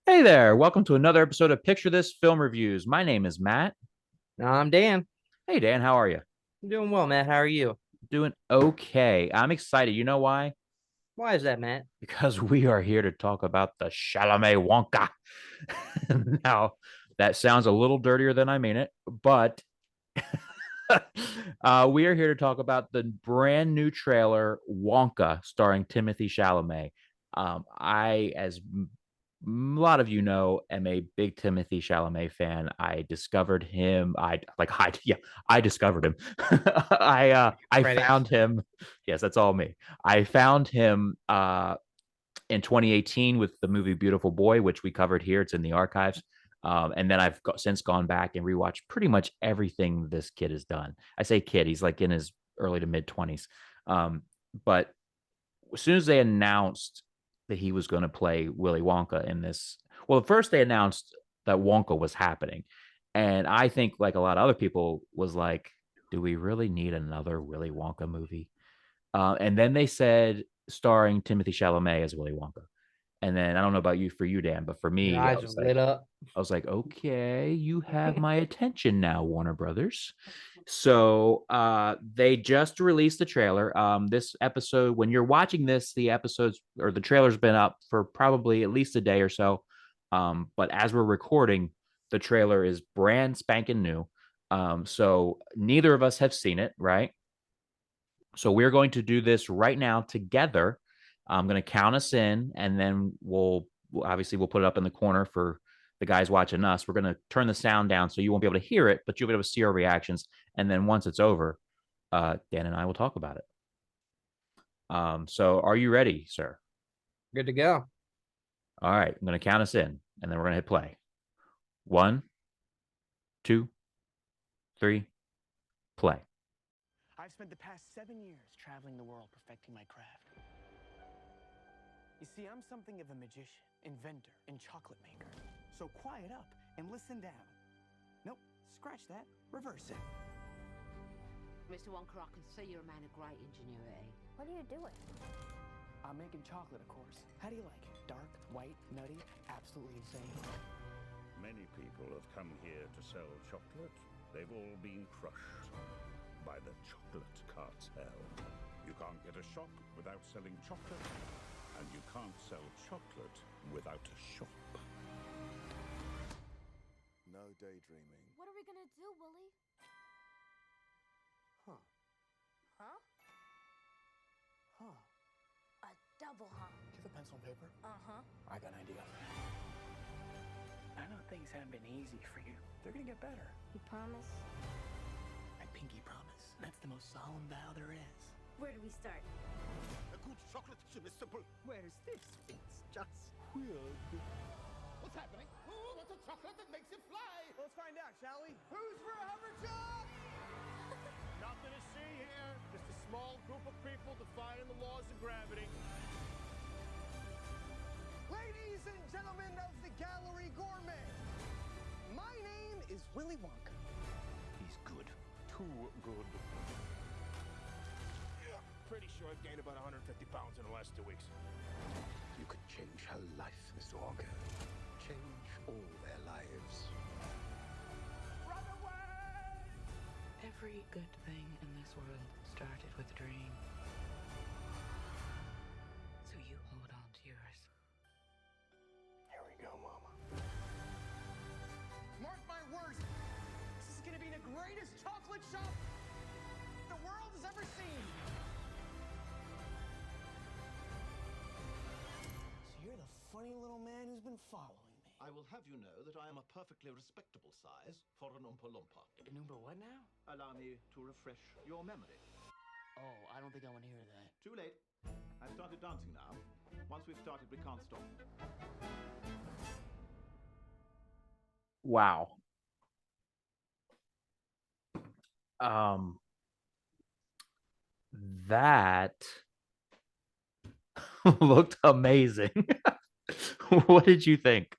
Hey there, welcome to another episode of Picture This Film Reviews. My name is Matt. I'm Dan. Hey Dan, how are you? I'm doing well, Matt. How are you? Doing okay. I'm excited. You know why? Why is that, Matt? Because we are here to talk about the Chalamet Wonka. Now, that sounds a little dirtier than I mean it, but we are here to talk about the brand new trailer Wonka starring Timothee Chalamet. As a lot of you know, am a big Timothée Chalamet fan. I discovered him. I discovered him. I Credits. found him. Yes, that's all me. I found him in 2018 with the movie Beautiful Boy, which we covered here. It's in the archives. And then since gone back and rewatched pretty much everything this kid has done. I say kid, he's like in his early to mid 20s. But as soon as they announced that he was going to play Willy Wonka in this, well, first they announced that Wonka was happening. And I think, like a lot of other people, was like, do we really need another Willy Wonka movie? And then they said starring Timothée Chalamet as Willy Wonka. And then I don't know about you, for you, Dan, but for Your me, eyes are lit up. okay, you have my attention now, Warner Brothers. So they just released the trailer. This episode, when you're watching this, the episodes or the trailer's been up for probably at least a day or so. But as we're recording, the trailer is brand spanking new. So neither of us have seen it, right? So we're going to do this right now together. I'm going to count us in, and then we'll put it up in the corner for the guys watching us. We're going to turn the sound down so you won't be able to hear it, but you'll be able to see our reactions. And then once it's over, Dan and I will talk about it. So are you ready, sir? Good to go. All right, I'm going to count us in, and then we're going to hit play. 1, 2, 3, play. I've spent the past 7 years traveling the world perfecting my craft. You see, I'm something of a magician, inventor, and chocolate maker. So quiet up and listen down. Nope, scratch that. Reverse it. Mr. Wonka, I can see you're a man of great ingenuity. What are you doing? I'm making chocolate, of course. How do you like it? Dark, white, nutty, absolutely insane. Many people have come here to sell chocolate. They've all been crushed by the chocolate cartel. You can't get a shop without selling chocolate, and you can't sell chocolate without a shop. No daydreaming. What are we gonna do, Willie? Huh. Huh? Huh. A double huh? Do you have a pencil and paper? Uh-huh. I got an idea. I know things haven't been easy for you. They're gonna get better. You promise? I pinky promise. That's the most solemn vow there is. Where do we start? A good chocolate chip is simple. Where is this? It's just Weird. What's happening? Oh, what's a chocolate that makes it fly? Let's find out, shall we? Who's for Hoverchuck? Nothing to see here. Just a small group of people defying the laws of gravity. Ladies and gentlemen of the Gallery Gourmet, my name is Willy Wonka. He's good. Too good. Pretty sure I've gained about 150 pounds in the last 2 weeks. You could change her life, Mr. Wonka. Change all their lives. Run away! Every good thing in this world started with a dream. So you hold on to yours. Here we go, Mama. Mark my words, this is gonna be the greatest chocolate shop the world has ever seen. So you're the funny little man who's been following me. I will have you know that I am a perfectly respectable size for an Oompa Loompa. An Oompa what now? Allow me to refresh your memory. Oh, I don't think I want to hear that. Too late. I've started dancing now. Once we've started, we can't stop. Wow. That looked amazing. What did you think?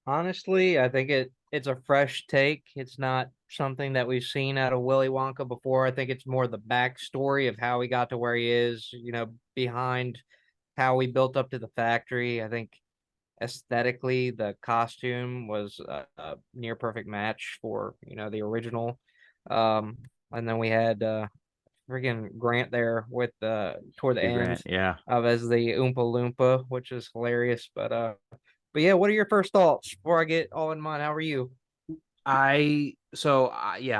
Honestly, I think it's a fresh take. It's not something that we've seen out of Willy Wonka before. I think it's more the backstory of how he got to where he is, behind how we built up to the factory. I think aesthetically, the costume was a near perfect match for the original. And then we had freaking Grant there with toward the Hugh end Grant, yeah. of as the Oompa Loompa, which is hilarious. But yeah, what are your first thoughts before I get all in mine? How are you? Yeah,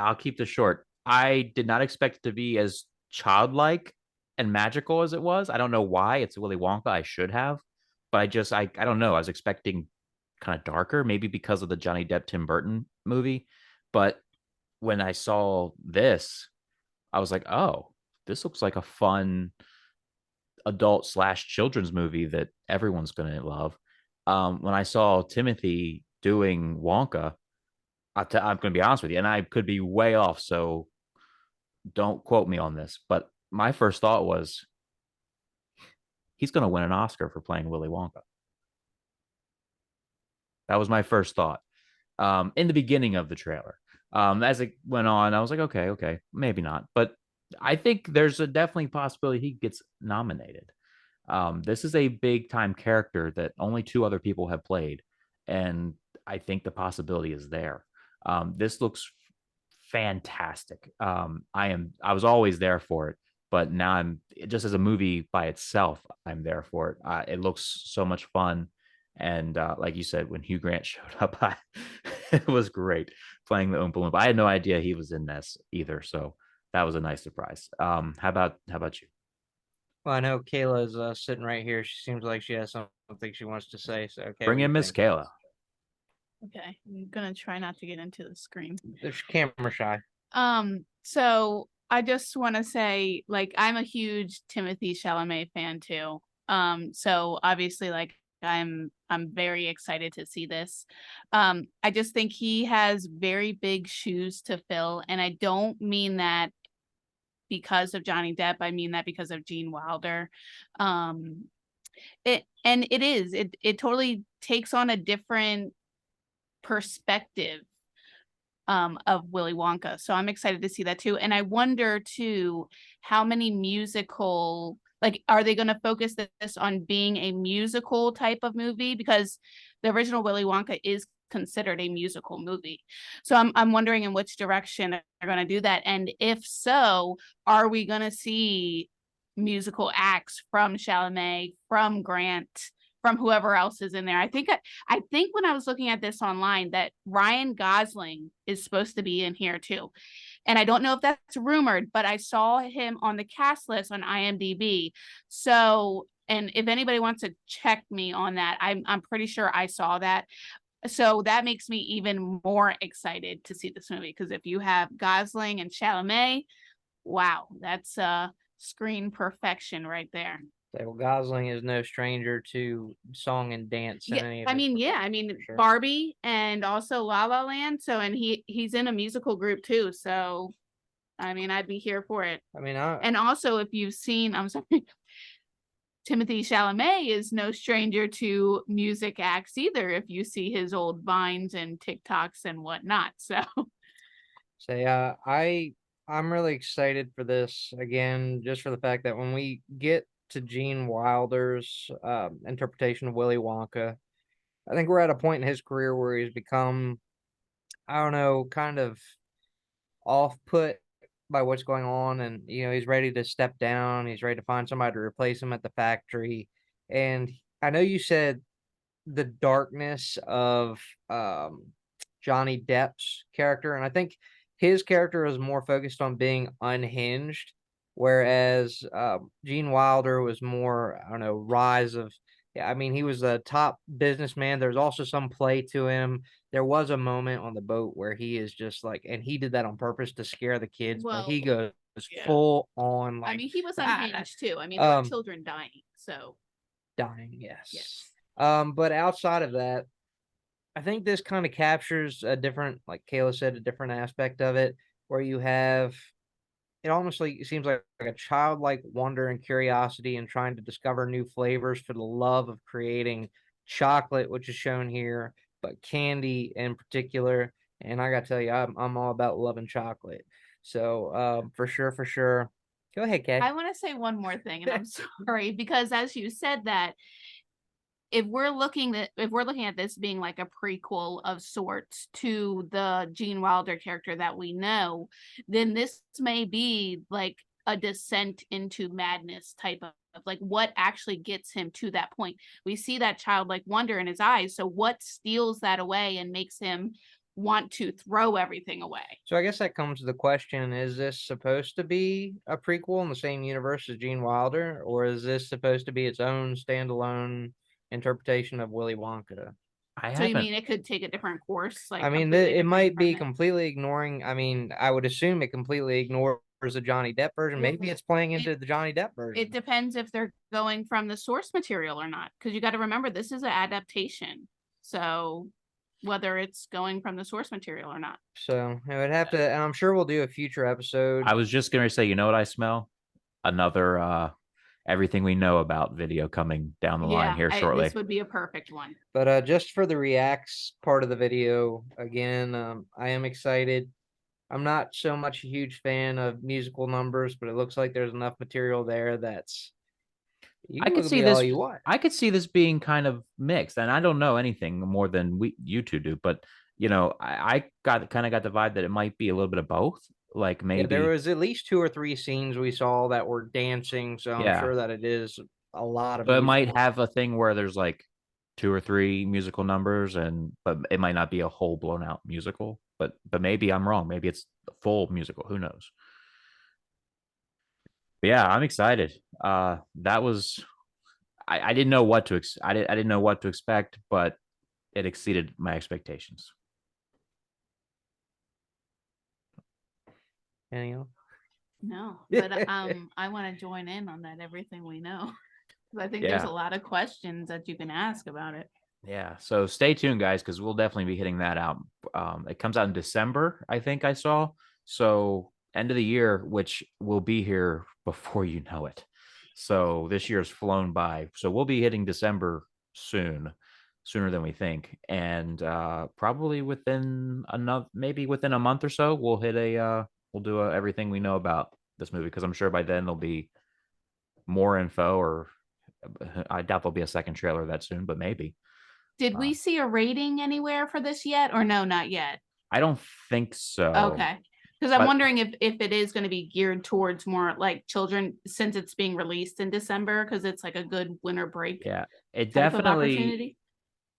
I'll keep this short. I did not expect it to be as childlike and magical as it was. I don't know why. It's Willy Wonka. I should have, but I don't know. I was expecting kind of darker, maybe because of the Johnny Depp Tim Burton movie. But when I saw this, I was like, oh, this looks like a fun adult slash children's movie that everyone's gonna love. When I saw Timothy doing Wonka, I'm going to be honest with you, and I could be way off, so don't quote me on this. But my first thought was he's going to win an Oscar for playing Willy Wonka. That was my first thought in the beginning of the trailer. As it went on, I was like, okay, maybe not. But I think there's a definitely possibility he gets nominated. This is a big time character that only two other people have played, and I think the possibility is there. This looks fantastic. I was always there for it, but now I'm just as a movie by itself. I'm there for it. It looks so much fun, and like you said, when Hugh Grant showed up, it was great playing the Oompa Loompa. I had no idea he was in this either, so that was a nice surprise. How about you? Well, I know Kayla's sitting right here. She seems like she has something she wants to say. So, okay, Bring in Miss Kayla. Okay, I'm gonna try not to get into the screen. There's camera shy. So I just want to say, like, I'm a huge Timothee Chalamet fan too. So obviously, like, I'm very excited to see this. I just think he has very big shoes to fill, and I don't mean that because of Johnny Depp. I mean that because of Gene Wilder. It totally takes on a different perspective of Willy Wonka. So I'm excited to see that too. And I wonder too, how many musical, like, are they going to focus this on being a musical type of movie? Because the original Willy Wonka is considered a musical movie. So I'm wondering in which direction they're going to do that. And if so, are we going to see musical acts from Chalamet, from Grant, from whoever else is in there? I think when I was looking at this online that Ryan Gosling is supposed to be in here too. And I don't know if that's rumored, but I saw him on the cast list on IMDb. So, and if anybody wants to check me on that, I'm pretty sure I saw that. So that makes me even more excited to see this movie, because if you have Gosling and Chalamet, wow, that's screen perfection right there. Well, Gosling is no stranger to song and dance. I mean, sure. Barbie and also La La Land. So, and he's in a musical group too. So, I mean, I'd be here for it. I mean, and also if you've seen, I'm sorry, Timothee Chalamet is no stranger to music acts either, if you see his old Vines and TikToks and whatnot. So, I'm really excited for this again, just for the fact that when we get to Gene Wilder's interpretation of Willy Wonka, I think we're at a point in his career where he's become, I don't know, kind of off put by what's going on, and he's ready to step down. He's ready to find somebody to replace him at the factory. And I know you said the darkness of Johnny Depp's character, and I think his character is more focused on being unhinged, whereas Gene Wilder was more, I don't know, rise of. Yeah, I mean, he was a top businessman. There's also some play to him. There was a moment on the boat where he is just like, and he did that on purpose to scare the kids, but he goes full on. Like, I mean, he was unhinged too. I mean, there were children dying, so. Dying, yes. But outside of that, I think this kind of captures a different, like Kayla said, a different aspect of it, where you have, it almost like it seems like a childlike wonder and curiosity and trying to discover new flavors for the love of creating chocolate, which is shown here, but candy in particular. And I gotta tell you, I'm all about loving chocolate. So for sure. Go ahead, Kay. I want to say one more thing, and I'm sorry, because as you said that, if we're looking at this being like a prequel of sorts to the Gene Wilder character that we know, then this may be like a descent into madness type of like what actually gets him to that point. We see that childlike wonder in his eyes. So what steals that away and makes him want to throw everything away? So I guess that comes to the question, is this supposed to be a prequel in the same universe as Gene Wilder, or is this supposed to be its own standalone interpretation of Willy Wonka? So you mean it could take a different course? Like I mean, it might be completely ignoring. I mean, I would assume it completely ignores the Johnny Depp version. Maybe it's playing into the Johnny Depp version. It depends if they're going from the source material or not, because you got to remember this is an adaptation. So whether it's going from the source material or not. So it would have to, and I'm sure we'll do a future episode. I was just gonna say, you know what I smell? Another everything we know about video coming down the line here shortly. This would be a perfect one. But just for the reacts part of the video, again, I am excited. I'm not so much a huge fan of musical numbers, but it looks like there's enough material there that's I could see this. I could see this being kind of mixed, and I don't know anything more than you two do. But you know, I got the vibe that it might be a little bit of both. Like maybe there was at least 2 or 3 scenes we saw that were dancing, so I'm sure that it is a lot of. But it might have a thing where there's like 2 or 3 musical numbers, but it might not be a whole blown out musical. But maybe I'm wrong. Maybe it's a full musical. Who knows? But yeah, I'm excited. That was I didn't know what to I didn't know what to expect, but it exceeded my expectations. Anything else? No, but I want to join in on that everything we know. I think there's a lot of questions that you can ask about it. Yeah, so stay tuned, guys, because we'll definitely be hitting that out. It comes out in December, I think I saw. So end of the year, which will be here before you know it. So this year's flown by. So we'll be hitting December sooner than we think, and probably within within a month or so, we'll hit we'll do everything we know about this movie, because I'm sure by then there'll be more info, or I doubt there'll be a second trailer that soon, but maybe. Did we see a rating anywhere for this yet, or no, not yet? I don't think so. Okay. Because I'm wondering if it is going to be geared towards more like children, since it's being released in December, because it's like a good winter break. Yeah, it definitely.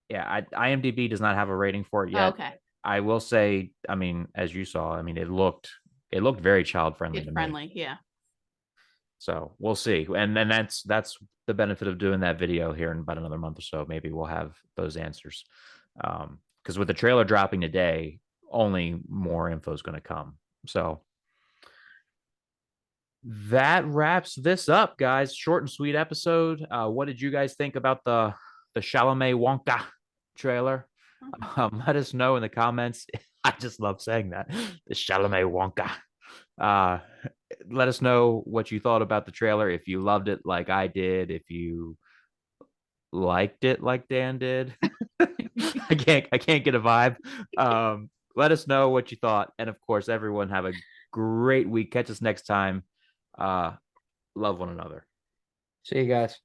Yeah, IMDb does not have a rating for it yet. Okay. I will say, I mean, as you saw, I mean, it looked very child friendly to me. Yeah. So we'll see, and then that's the benefit of doing that video here in about another month or so. Maybe we'll have those answers, because with the trailer dropping today, only more info is going to come. So that wraps this up, guys. Short and sweet episode. What did you guys think about the Chalamet Wonka trailer? Let us know in the comments. I just love saying that, the Chalamet Wonka. Let us know what you thought about the trailer. If you loved it like I did, if you liked it like Dan did. I can't get a vibe. Let us know what you thought, and of course, everyone have a great week. Catch us next time. Love one another. See you guys.